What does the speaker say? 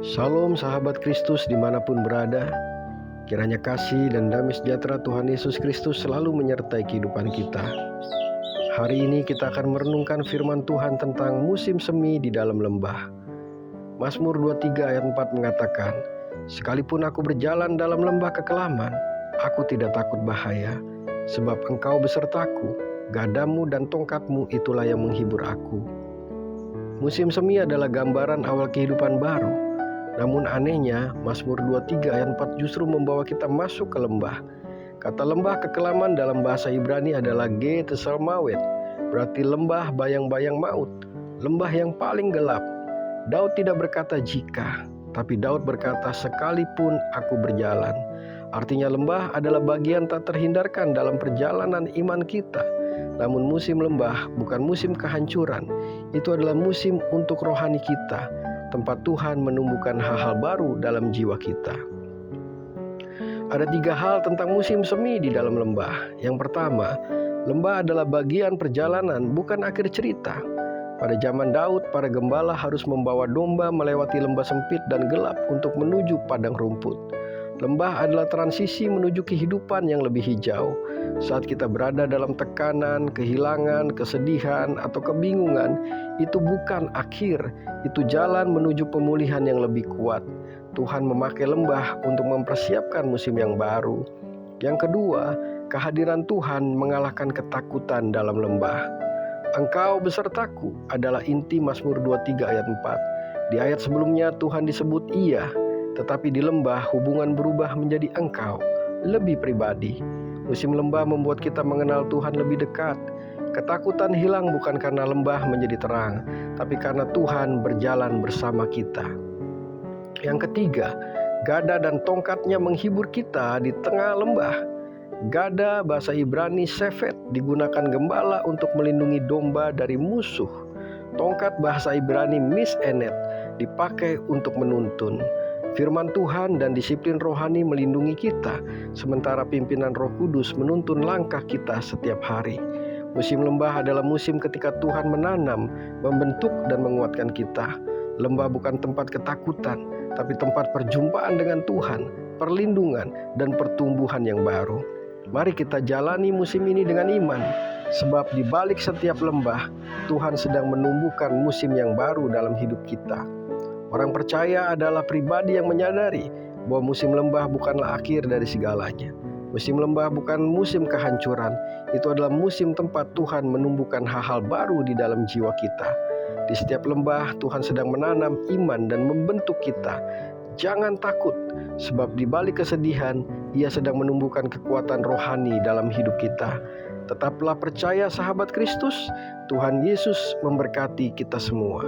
Salam sahabat Kristus dimanapun berada. Kiranya kasih dan damai sejahtera Tuhan Yesus Kristus selalu menyertai kehidupan kita. Hari ini kita akan merenungkan firman Tuhan tentang musim semi di dalam lembah. Mazmur 23 ayat 4 mengatakan, "Sekalipun aku berjalan dalam lembah kekelaman, aku tidak takut bahaya, sebab Engkau besertaku, gadamu dan tongkatmu itulah yang menghibur aku." Musim semi adalah gambaran awal kehidupan baru. Namun anehnya, Mazmur 23 ayat 4 justru membawa kita masuk ke lembah. Kata lembah kekelaman dalam bahasa Ibrani adalah Ge Tesalmawet, berarti lembah bayang-bayang maut, lembah yang paling gelap. Daud tidak berkata jika, tapi Daud berkata sekalipun aku berjalan. Artinya lembah adalah bagian tak terhindarkan dalam perjalanan iman kita. Namun musim lembah bukan musim kehancuran, itu adalah musim untuk rohani kita, tempat Tuhan menumbuhkan hal-hal baru dalam jiwa kita. Ada 3 hal tentang musim semi di dalam lembah. Yang pertama, lembah adalah bagian perjalanan, bukan akhir cerita. Pada zaman Daud, para gembala harus membawa domba melewati lembah sempit dan gelap untuk menuju padang rumput. Lembah adalah transisi menuju kehidupan yang lebih hijau. Saat kita berada dalam tekanan, kehilangan, kesedihan, atau kebingungan, itu bukan akhir, itu jalan menuju pemulihan yang lebih kuat. Tuhan memakai lembah untuk mempersiapkan musim yang baru. Yang kedua, kehadiran Tuhan mengalahkan ketakutan dalam lembah. Engkau besertaku adalah inti Mazmur 23 ayat 4. Di ayat sebelumnya Tuhan disebut Ia, tetapi di lembah hubungan berubah menjadi engkau, lebih pribadi. Musim lembah membuat kita mengenal Tuhan lebih dekat. Ketakutan hilang bukan karena lembah menjadi terang, tapi karena Tuhan berjalan bersama kita. Yang ketiga, gada dan tongkatnya menghibur kita di tengah lembah. Gada bahasa Ibrani Shevet digunakan gembala untuk melindungi domba dari musuh. Tongkat bahasa Ibrani Misenet dipakai untuk menuntun. Firman Tuhan dan disiplin rohani melindungi kita, sementara pimpinan Roh Kudus menuntun langkah kita setiap hari. Musim lembah adalah musim ketika Tuhan menanam, membentuk dan menguatkan kita. Lembah bukan tempat ketakutan, tapi tempat perjumpaan dengan Tuhan, perlindungan dan pertumbuhan yang baru. Mari kita jalani musim ini dengan iman, sebab di balik setiap lembah, Tuhan sedang menumbuhkan musim yang baru dalam hidup kita. Orang percaya adalah pribadi yang menyadari bahwa musim lembah bukanlah akhir dari segalanya. Musim lembah bukan musim kehancuran, itu adalah musim tempat Tuhan menumbuhkan hal-hal baru di dalam jiwa kita. Di setiap lembah Tuhan sedang menanam iman dan membentuk kita. Jangan takut, sebab di balik kesedihan, Ia sedang menumbuhkan kekuatan rohani dalam hidup kita. Tetaplah percaya sahabat Kristus, Tuhan Yesus memberkati kita semua.